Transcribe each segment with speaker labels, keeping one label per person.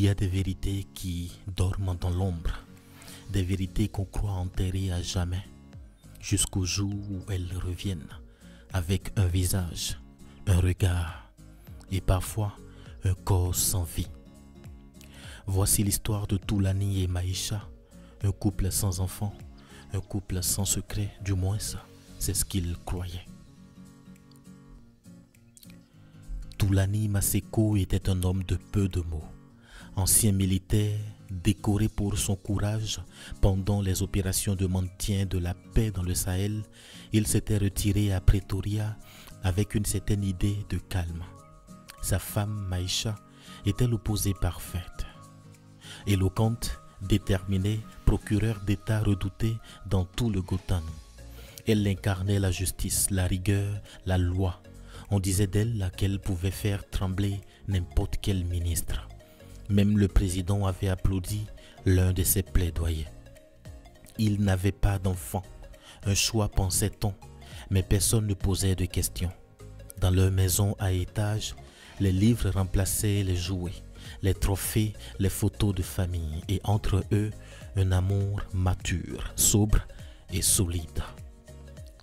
Speaker 1: y a des vérités qui dorment dans l'ombre, des vérités qu'on croit enterrées à jamais, jusqu'au jour où elles reviennent avec un visage, un regard et parfois un corps sans vie. Voici l'histoire de Toulani et Maïcha, un couple sans enfants, un couple sans secret, du moins ça, c'est ce qu'ils croyaient. Toulani Maseko était un homme de peu de mots. Ancien militaire, décoré pour son courage pendant les opérations de maintien de la paix dans le Sahel, il s'était retiré à Pretoria avec une certaine idée de calme. Sa femme Maïcha était l'opposé parfaite. Éloquente, déterminée, procureure d'État redoutée dans tout le Gauteng. Elle incarnait la justice, la rigueur, la loi. On disait d'elle qu'elle pouvait faire trembler n'importe quel ministre. Même le président avait applaudi l'un de ses plaidoyers. Il n'avait pas d'enfant. Un choix, pensait-on, mais personne ne posait de questions. Dans leur maison à étage, les livres remplaçaient les jouets, les trophées, les photos de famille et entre eux, un amour mature, sobre et solide.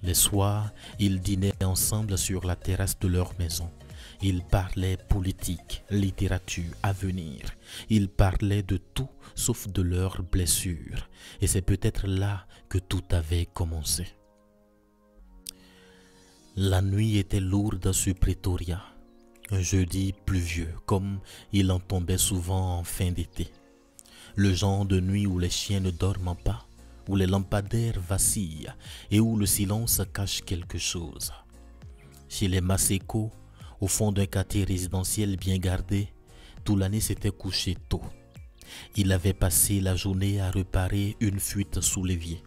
Speaker 1: Les soirs, ils dînaient ensemble sur la terrasse de leur maison. Ils parlaient politique, littérature, avenir. Ils parlaient de tout sauf de leurs blessures. Et c'est peut-être là que tout avait commencé. La nuit était lourde sur Pretoria. Un jeudi pluvieux, comme il en tombait souvent en fin d'été. Le genre de nuit où les chiens ne dorment pas, où les lampadaires vacillent et où le silence cache quelque chose. Chez les Maseko, au fond d'un quartier résidentiel bien gardé, Toulani s'était couché tôt. Il avait passé la journée à réparer une fuite sous l'évier,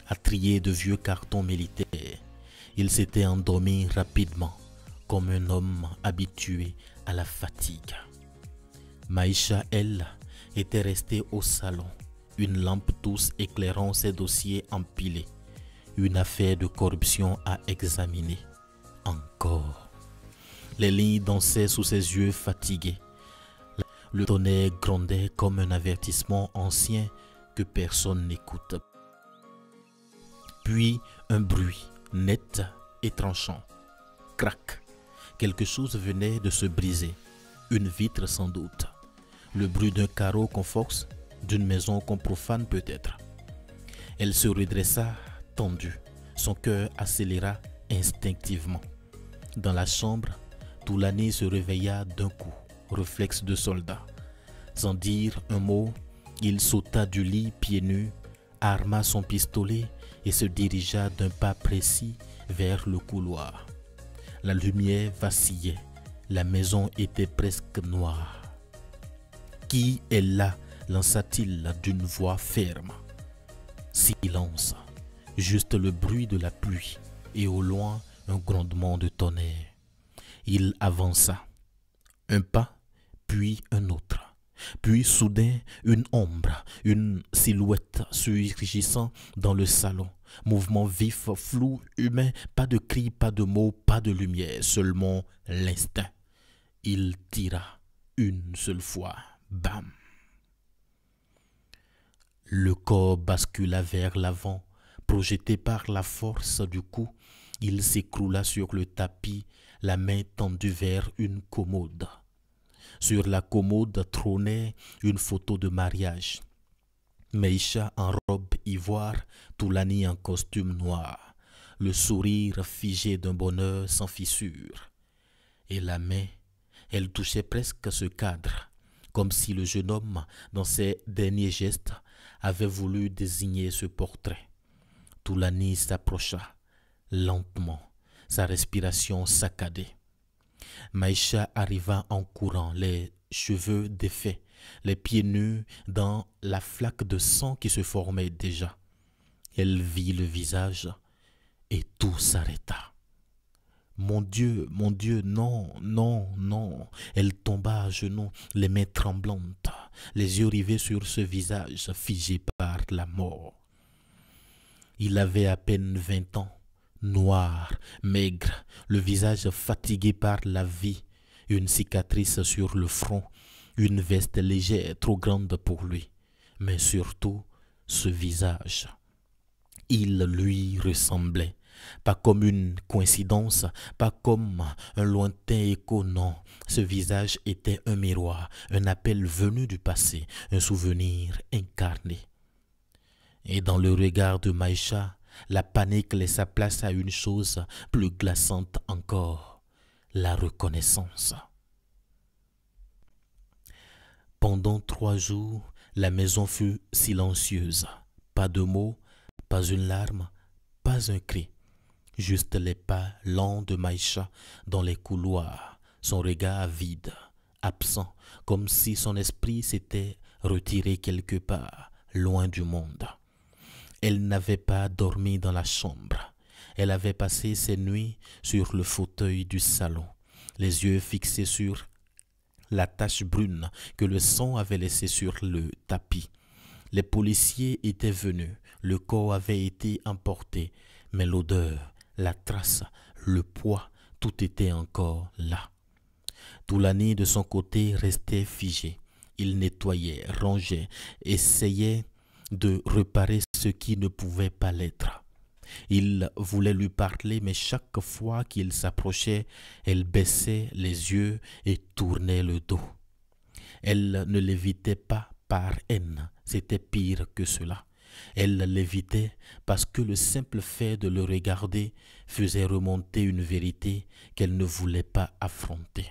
Speaker 1: à trier de vieux cartons militaires. Il s'était endormi rapidement, comme un homme habitué à la fatigue. Maïcha, elle, était restée au salon, une lampe douce éclairant ses dossiers empilés, une affaire de corruption à examiner. Encore. Les lignes dansaient sous ses yeux fatigués. Le tonnerre grondait comme un avertissement ancien que personne n'écoute. Puis un bruit net et tranchant. Crac. Quelque chose venait de se briser. Une vitre sans doute. Le bruit d'un carreau qu'on force, d'une maison qu'on profane peut-être. Elle se redressa, tendue. Son cœur accéléra instinctivement. Dans la chambre, Toulani se réveilla d'un coup, réflexe de soldat. Sans dire un mot, il sauta du lit pieds nus, arma son pistolet et se dirigea d'un pas précis vers le couloir. La lumière vacillait, la maison était presque noire. « Qui est là ?» lança-t-il d'une voix ferme. Silence, juste le bruit de la pluie et au loin un grondement de tonnerre. Il avança. Un pas, puis un autre. Puis soudain, une ombre, une silhouette surgissant dans le salon. Mouvement vif, flou, humain, pas de cris, pas de mots, pas de lumière, seulement l'instinct. Il tira une seule fois. Bam! Le corps bascula vers l'avant, projeté par la force du coup. Il s'écroula sur le tapis, la main tendue vers une commode. Sur la commode trônait une photo de mariage. Maïcha en robe ivoire, Toulani en costume noir, le sourire figé d'un bonheur sans fissure. Et la main, elle touchait presque ce cadre, comme si le jeune homme, dans ses derniers gestes, avait voulu désigner ce portrait. Toulani s'approcha, lentement, sa respiration saccadée. Maïcha arriva en courant, les cheveux défaits, les pieds nus dans la flaque de sang qui se formait déjà. Elle vit le visage et tout s'arrêta. Mon Dieu, non, non, non. Elle tomba à genoux, les mains tremblantes, les yeux rivés sur ce visage figé par la mort. Il avait à peine 20 ans, noir, maigre, le visage fatigué par la vie, une cicatrice sur le front, Une veste légère, trop grande pour lui, mais surtout ce visage. Il lui ressemblait, pas comme une coïncidence, pas comme un lointain écho, non. Ce visage était un miroir, un appel venu du passé, un souvenir incarné. Et dans le regard de Maïcha, la panique laissa place à une chose plus glaçante encore, la reconnaissance. Pendant 3 jours, la maison fut silencieuse. Pas de mots, pas une larme, pas un cri. Juste les pas lents de Maïcha dans les couloirs, son regard vide, absent, comme si son esprit s'était retiré quelque part, loin du monde. Elle n'avait pas dormi dans la chambre. Elle avait passé ses nuits sur le fauteuil du salon, les yeux fixés sur la tache brune que le sang avait laissée sur le tapis. Les policiers étaient venus, le corps avait été emporté, mais l'odeur, la trace, le poids, tout était encore là. Toulani de son côté restait figé. Il nettoyait, rangeait, essayait de réparer ce qui ne pouvait pas l'être. Il voulait lui parler, mais chaque fois qu'il s'approchait, elle baissait les yeux et tournait le dos. Elle ne l'évitait pas par haine, c'était pire que cela. Elle l'évitait parce que le simple fait de le regarder faisait remonter une vérité qu'elle ne voulait pas affronter.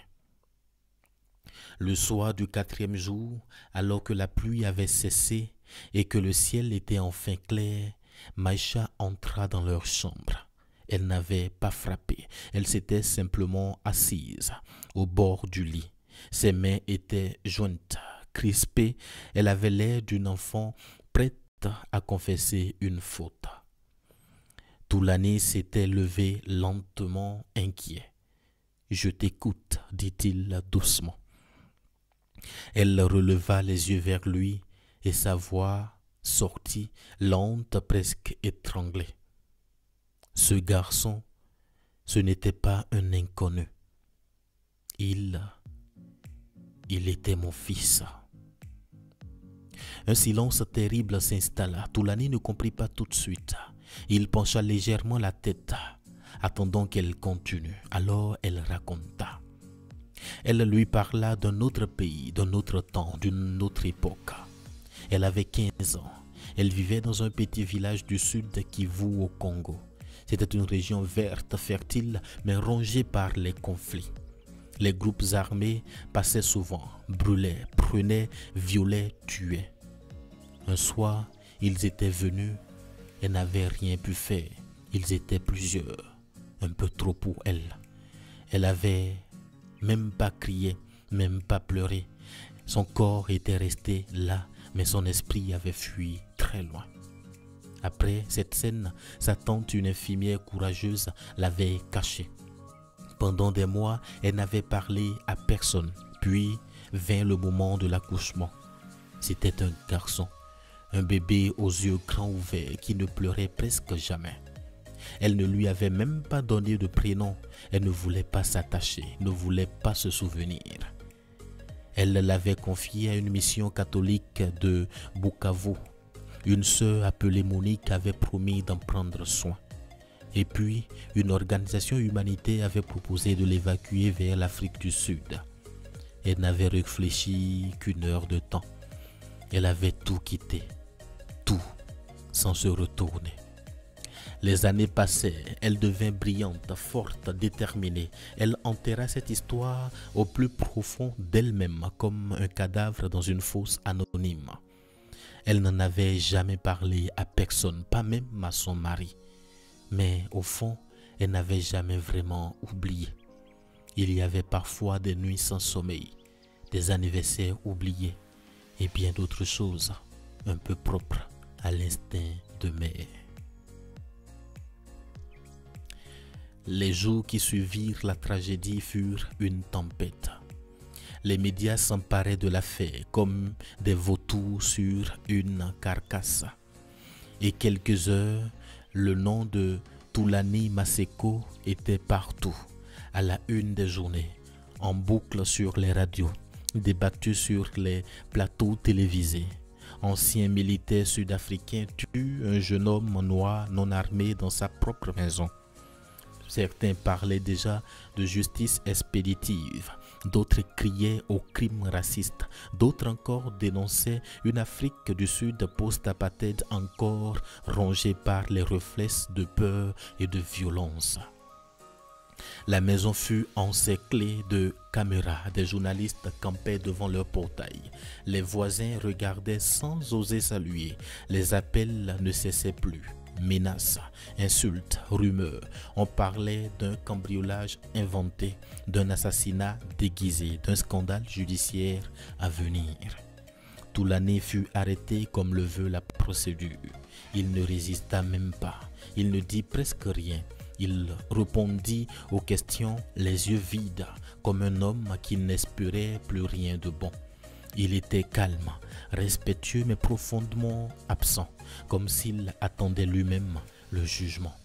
Speaker 1: Le soir du 4e jour, alors que la pluie avait cessé et que le ciel était enfin clair, Maïcha entra dans leur chambre. Elle n'avait pas frappé, elle s'était simplement assise au bord du lit. Ses mains étaient jointes, crispées, elle avait l'air d'une enfant prête à confesser une faute. Toulani s'était levé lentement, inquiet. « Je t'écoute, dit-il doucement. » Elle releva les yeux vers lui et sa voix sortit, lente, presque étranglée. Ce garçon, ce n'était pas un inconnu. Il était mon fils. Un silence terrible s'installa. Toulani ne comprit pas tout de suite. Il pencha légèrement la tête, attendant qu'elle continue. Alors elle raconta. Elle lui parla d'un autre pays, d'un autre temps, d'une autre époque. Elle avait 15 ans. Elle vivait dans un petit village du sud Kivu au Congo. C'était une région verte, fertile, mais rongée par les conflits. Les groupes armés passaient souvent, brûlaient, prenaient, violaient, tuaient. Un soir, ils étaient venus et n'avaient rien pu faire. Ils étaient plusieurs, un peu trop pour elle. Elle avait même pas crié, même pas pleuré. Son corps était resté là, mais son esprit avait fui très loin. Après cette scène, sa tante, une infirmière courageuse, l'avait cachée. Pendant des mois, elle n'avait parlé à personne. Puis vint le moment de l'accouchement. C'était un garçon, un bébé aux yeux grands ouverts qui ne pleurait presque jamais. Elle ne lui avait même pas donné de prénom. Elle ne voulait pas s'attacher, ne voulait pas se souvenir. Elle l'avait confié à une mission catholique de Bukavu. Une sœur appelée Monique avait promis d'en prendre soin. Et puis, une organisation humanitaire avait proposé de l'évacuer vers l'Afrique du Sud. Elle n'avait réfléchi qu'une heure de temps. Elle avait tout quitté, tout, sans se retourner. Les années passaient, elle devint brillante, forte, déterminée. Elle enterra cette histoire au plus profond d'elle-même, comme un cadavre dans une fosse anonyme. Elle n'en avait jamais parlé à personne, pas même à son mari. Mais au fond, elle n'avait jamais vraiment oublié. Il y avait parfois des nuits sans sommeil, des anniversaires oubliés et bien d'autres choses un peu propres à l'instinct de mère. Les jours qui suivirent la tragédie furent une tempête. Les médias s'emparaient de l'affaire comme des vautours sur une carcasse. Et quelques heures, le nom de Toulani Maseko était partout, à la une des journées, en boucle sur les radios. débattu sur les plateaux télévisés. Ancien militaire sud-africain tue un jeune homme noir non armé dans sa propre maison. Certains parlaient déjà de justice expéditive, d'autres criaient au crime raciste, d'autres encore dénonçaient une Afrique du Sud post-apartheid encore rongée par les reflets de peur et de violence. La maison fut encerclée de caméras, des journalistes campaient devant leur portail. Les voisins regardaient sans oser saluer, les appels ne cessaient plus. Menaces, insultes, rumeurs. On parlait d'un cambriolage inventé, d'un assassinat déguisé, d'un scandale judiciaire à venir. Toulané fut arrêté comme le veut la procédure. Il ne résista même pas. Il ne dit presque rien. Il répondit aux questions les yeux vides, comme un homme qui n'espérait plus rien de bon. Il était calme, respectueux mais profondément absent, comme s'il attendait lui-même le jugement.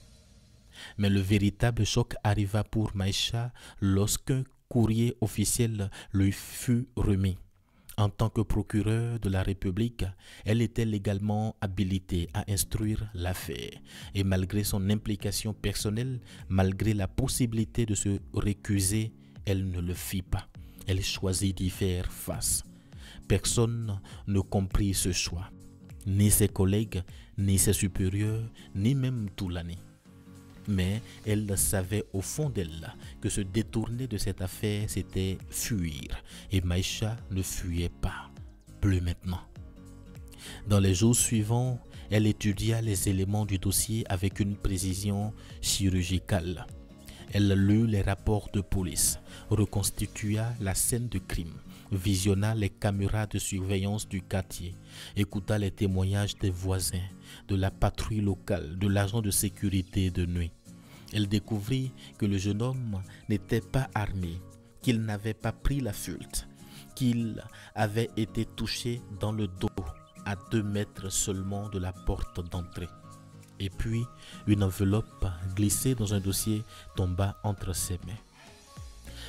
Speaker 1: Mais le véritable choc arriva pour Maïcha lorsqu'un courrier officiel lui fut remis. En tant que procureur de la République, elle était légalement habilitée à instruire l'affaire. Et malgré son implication personnelle, malgré la possibilité de se récuser, elle ne le fit pas. Elle choisit d'y faire face. Personne ne comprit ce choix, ni ses collègues, ni ses supérieurs, ni même Toulané. Mais elle savait au fond d'elle que se détourner de cette affaire, c'était fuir. Et Maïcha ne fuyait pas, plus maintenant. Dans les jours suivants, elle étudia les éléments du dossier avec une précision chirurgicale. Elle lut les rapports de police, reconstitua la scène du crime, visionna les caméras de surveillance du quartier, écouta les témoignages des voisins, de la patrouille locale, de l'agent de sécurité de nuit. Elle découvrit que le jeune homme n'était pas armé, qu'il n'avait pas pris la fuite, qu'il avait été touché dans le dos à 2 mètres seulement de la porte d'entrée. Et puis, une enveloppe glissée dans un dossier tomba entre ses mains.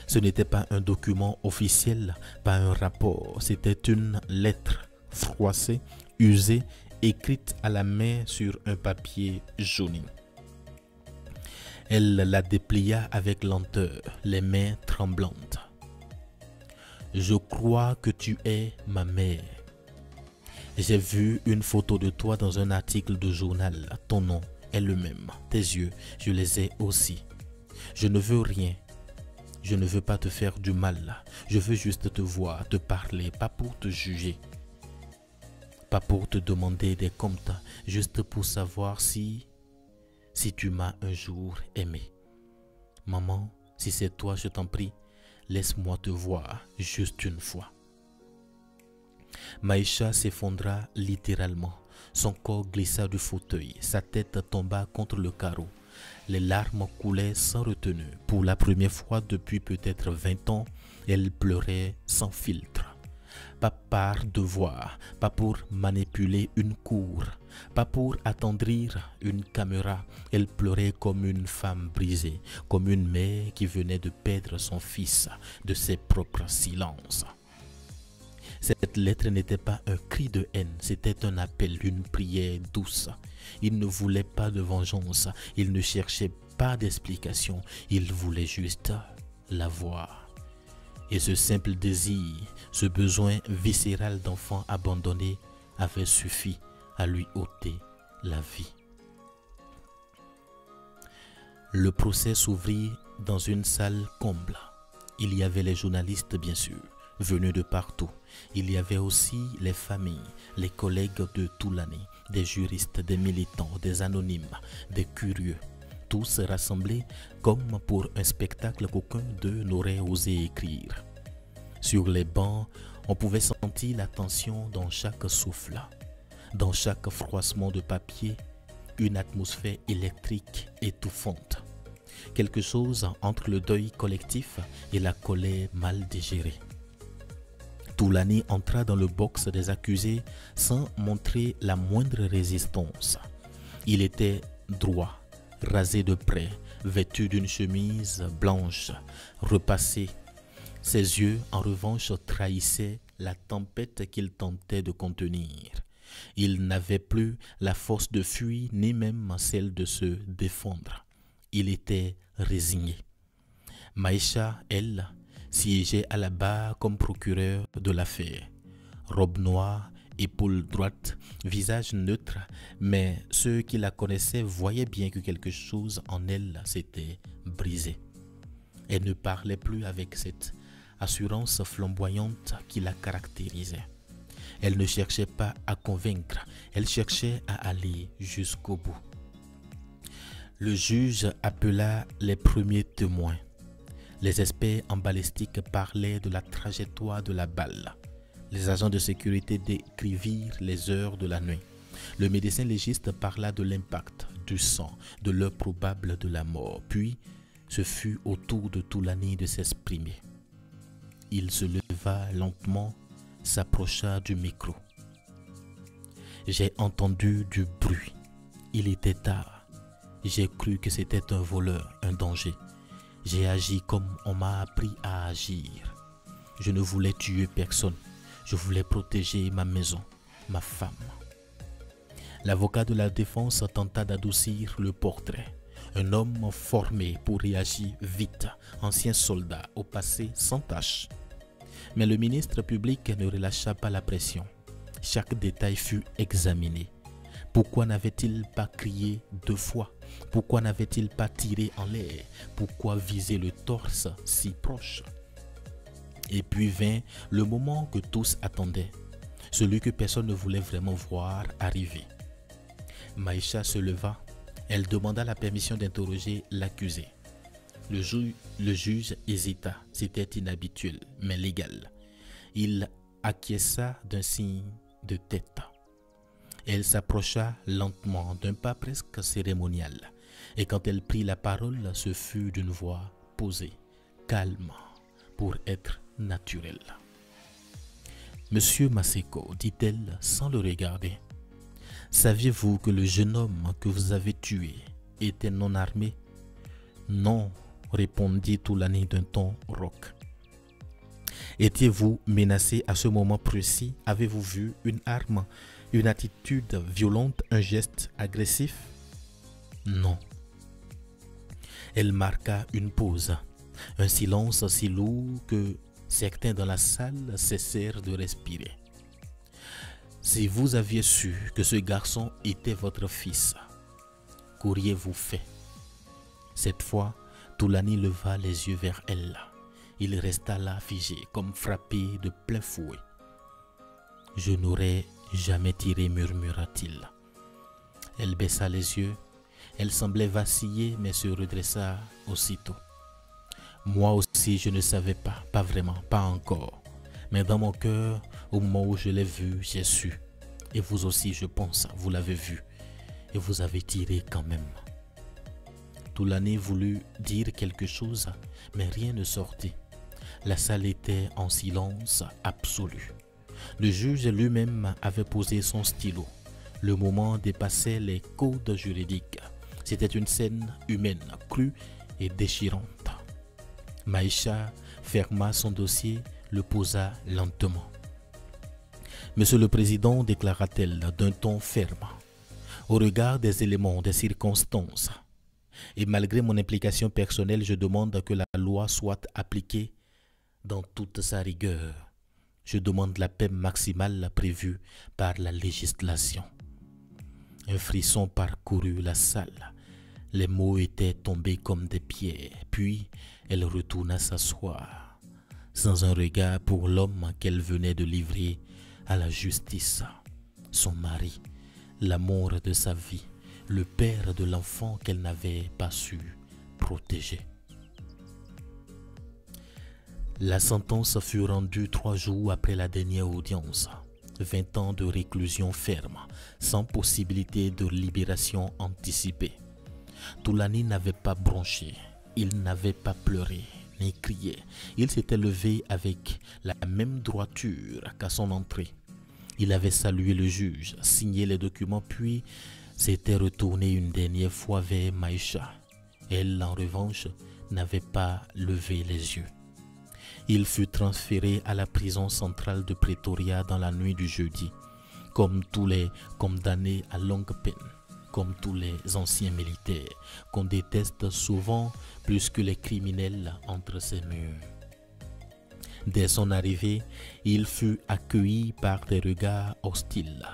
Speaker 1: Ce n'était pas un document officiel, pas un rapport, c'était une lettre froissée, usée, écrite à la main sur un papier jauni. Elle la déplia avec lenteur, les mains tremblantes. « Je crois que tu es ma mère. J'ai vu une photo de toi dans un article de journal. Ton nom est le même. Tes yeux, je les ai aussi. Je ne veux rien. Je ne veux pas te faire du mal. Je veux juste te voir, te parler, pas pour te juger. Pas pour te demander des comptes, juste pour savoir si tu m'as un jour aimé. Maman, si c'est toi, je t'en prie, laisse-moi te voir juste une fois. » Maïcha s'effondra littéralement. Son corps glissa du fauteuil, sa tête tomba contre le carreau. Les larmes coulaient sans retenue. Pour la première fois depuis peut-être 20 ans, elle pleurait sans filtre. Pas par devoir, pas pour manipuler une cour, pas pour attendrir une caméra. Elle pleurait comme une femme brisée, comme une mère qui venait de perdre son fils de ses propres silences. Cette lettre n'était pas un cri de haine, c'était un appel, une prière douce. Il ne voulait pas de vengeance, il ne cherchait pas d'explication, il voulait juste la voir. Et ce simple désir, ce besoin viscéral d'enfant abandonné avait suffi à lui ôter la vie. Le procès s'ouvrit dans une salle comble. Il y avait les journalistes bien sûr, venus de partout. Il y avait aussi les familles, les collègues de Toulané, des juristes, des militants, des anonymes, des curieux. Tous rassemblés comme pour un spectacle qu'aucun d'eux n'aurait osé écrire. Sur les bancs, on pouvait sentir la tension dans chaque souffle, dans chaque froissement de papier, une atmosphère électrique étouffante. Quelque chose entre le deuil collectif et la colère mal digérée. Toulané entra dans le box des accusés sans montrer la moindre résistance. Il était droit, rasé de près, vêtu d'une chemise blanche, repassée, Ses yeux, en revanche, trahissaient la tempête qu'il tentait de contenir. Il n'avait plus la force de fuir, ni même celle de se défendre. Il était résigné. Maïcha, elle, siégeait à la barre comme procureur de l'affaire. Robe noire, épaules droites, visage neutre, mais ceux qui la connaissaient voyaient bien que quelque chose en elle s'était brisé. Elle ne parlait plus avec cette assurance flamboyante qui la caractérisait. Elle ne cherchait pas à convaincre, elle cherchait à aller jusqu'au bout. Le juge appela les premiers témoins. Les experts en balistique parlaient de la trajectoire de la balle. Les agents de sécurité décrivirent les heures de la nuit. Le médecin légiste parla de l'impact, du sang, de l'heure probable de la mort. Puis, ce fut au tour de Toulani de s'exprimer. Il se leva lentement, s'approcha du micro. J'ai entendu du bruit. Il était tard. J'ai cru que c'était un voleur, un danger. J'ai agi comme on m'a appris à agir. Je ne voulais tuer personne. Je voulais protéger ma maison, ma femme. L'avocat de la défense tenta d'adoucir le portrait. Un homme formé pour réagir vite, ancien soldat au passé sans tache. Mais le ministre public ne relâcha pas la pression. Chaque détail fut examiné. Pourquoi n'avait-il pas crié 2 fois? Pourquoi n'avait-il pas tiré en l'air? Pourquoi viser le torse si proche? Et puis vint le moment que tous attendaient, celui que personne ne voulait vraiment voir arriver. Maïcha se leva, elle demanda la permission d'interroger l'accusé. Le juge hésita, c'était inhabituel, mais légal. Il acquiesça d'un signe de tête. Elle s'approcha lentement, d'un pas presque cérémonial. Et quand elle prit la parole, ce fut d'une voix posée, calme, pour être naturelle. « Monsieur Maseko, dit-elle sans le regarder, saviez-vous que le jeune homme que vous avez tué était non armé? » « Non, répondit Toulani d'un ton rauque. « Étiez-vous menacé à ce moment précis? Avez-vous vu une arme, une attitude violente, un geste agressif? » « Non. » Elle marqua une pause, un silence si lourd que certains dans la salle cessèrent de respirer. « Si vous aviez su que ce garçon était votre fils, qu'auriez-vous fait? » Cette fois, Toulani leva les yeux vers elle. Il resta là figé, comme frappé de plein fouet. « Je n'aurais jamais tiré, murmura-t-il. Elle baissa les yeux. Elle semblait vaciller, mais se redressa aussitôt. « Moi aussi, je ne savais pas, pas vraiment, pas encore. Mais dans mon cœur, au moment où je l'ai vu, j'ai su. Et vous aussi, je pense, vous l'avez vu. Et vous avez tiré quand même. » Toulani voulut dire quelque chose, mais rien ne sortit. La salle était en silence absolu. Le juge lui-même avait posé son stylo. Le moment dépassait les codes juridiques. C'était une scène humaine, crue et déchirante. Maïcha ferma son dossier, le posa lentement. « Monsieur le Président, déclara-t-elle d'un ton ferme, au regard des éléments, des circonstances, et malgré mon implication personnelle, je demande que la loi soit appliquée dans toute sa rigueur. Je demande la peine maximale prévue par la législation. » Un frisson parcourut la salle. Les mots étaient tombés comme des pierres. Puis elle retourna s'asseoir, sans un regard pour l'homme qu'elle venait de livrer à la justice. Son mari, l'amour de sa vie, le père de l'enfant qu'elle n'avait pas su protéger. La sentence fut rendue 3 jours après la dernière audience. 20 ans de réclusion ferme, sans possibilité de libération anticipée. Toulani n'avait pas bronché, il n'avait pas pleuré, ni crié. Il s'était levé avec la même droiture qu'à son entrée. Il avait salué le juge, signé les documents, puis s'était retourné une dernière fois vers Maïcha. Elle, en revanche, n'avait pas levé les yeux. Il fut transféré à la prison centrale de Pretoria dans la nuit du jeudi, comme tous les condamnés à longue peine, comme tous les anciens militaires qu'on déteste souvent plus que les criminels entre ses murs. Dès son arrivée, il fut accueilli par des regards hostiles.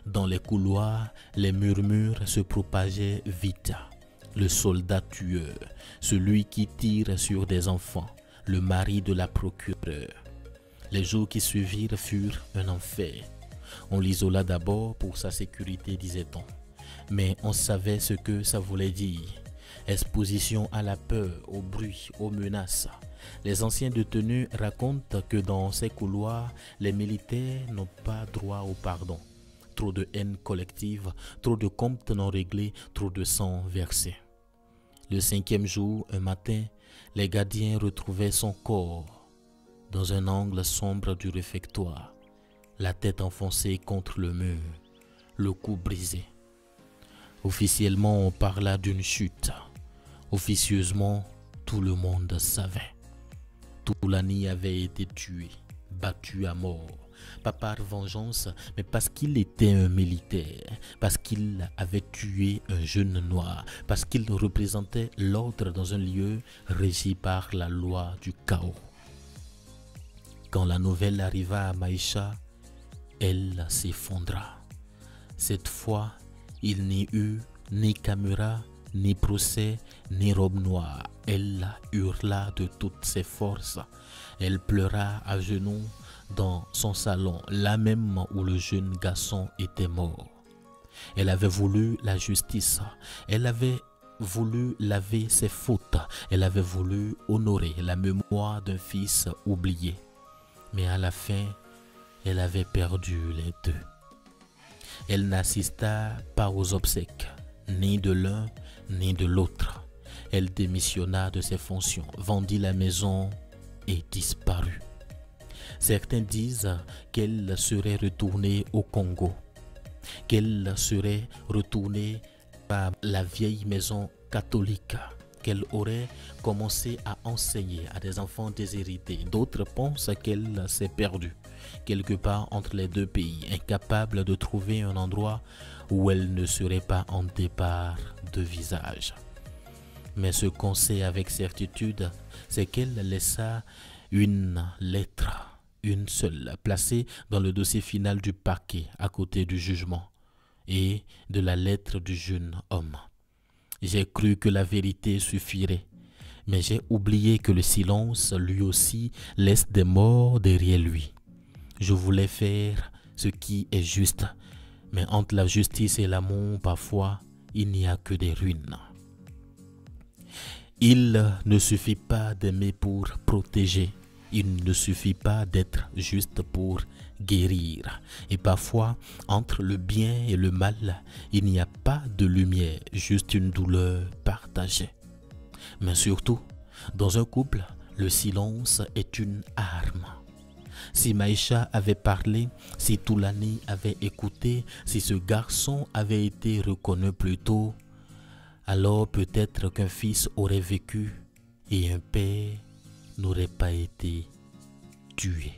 Speaker 1: Dans les couloirs, les murmures se propageaient vite. Le soldat tueur, celui qui tire sur des enfants, le mari de la procureure. Les jours qui suivirent furent un enfer. On l'isola d'abord pour sa sécurité, disait-on. Mais on savait ce que ça voulait dire. Exposition à la peur, au bruit, aux menaces. Les anciens détenus racontent que dans ces couloirs, les militaires n'ont pas droit au pardon. Trop de haine collective, trop de comptes non réglés, trop de sang versé. Le 5e jour, un matin, les gardiens retrouvaient son corps dans un angle sombre du réfectoire, la tête enfoncée contre le mur, le cou brisé. Officiellement, on parla d'une chute. Officieusement, tout le monde savait. Toulani avait été tué, battu à mort, pas par vengeance, mais parce qu'il était un militaire, parce qu'il avait tué un jeune noir, parce qu'il représentait l'ordre dans un lieu régi par la loi du chaos. Quand la nouvelle arriva à Maïcha, elle s'effondra. Cette fois, il n'y eut ni caméra, ni procès, ni robe noire. Elle hurla de toutes ses forces. Elle pleura à genoux dans son salon, là même où le jeune garçon était mort. Elle avait voulu la justice. Elle avait voulu laver ses fautes. Elle avait voulu honorer la mémoire d'un fils oublié. Mais à la fin, elle avait perdu les deux. Elle n'assista pas aux obsèques, ni de l'un ni de l'autre. Elle démissionna de ses fonctions, vendit la maison et disparut. Certains disent qu'elle serait retournée au Congo, qu'elle serait retournée à la vieille maison catholique, qu'elle aurait commencé à enseigner à des enfants déshérités. D'autres pensent qu'elle s'est perdue quelque part entre les deux pays, incapable de trouver un endroit où elle ne serait pas hantée par deux visages. Mais ce qu'on sait avec certitude, c'est qu'elle laissa une lettre, une seule, placée dans le dossier final du parquet à côté du jugement et de la lettre du jeune homme. J'ai cru que la vérité suffirait, mais j'ai oublié que le silence lui aussi laisse des morts derrière lui. Je voulais faire ce qui est juste, mais entre la justice et l'amour, parfois, il n'y a que des ruines. Il ne suffit pas d'aimer pour protéger. Il ne suffit pas d'être juste pour guérir. Et parfois, entre le bien et le mal, il n'y a pas de lumière, juste une douleur partagée. Mais surtout, dans un couple, le silence est une arme. Si Maïcha avait parlé, si Toulani avait écouté, si ce garçon avait été reconnu plus tôt, alors peut-être qu'un fils aurait vécu et un père n'aurait pas été tué.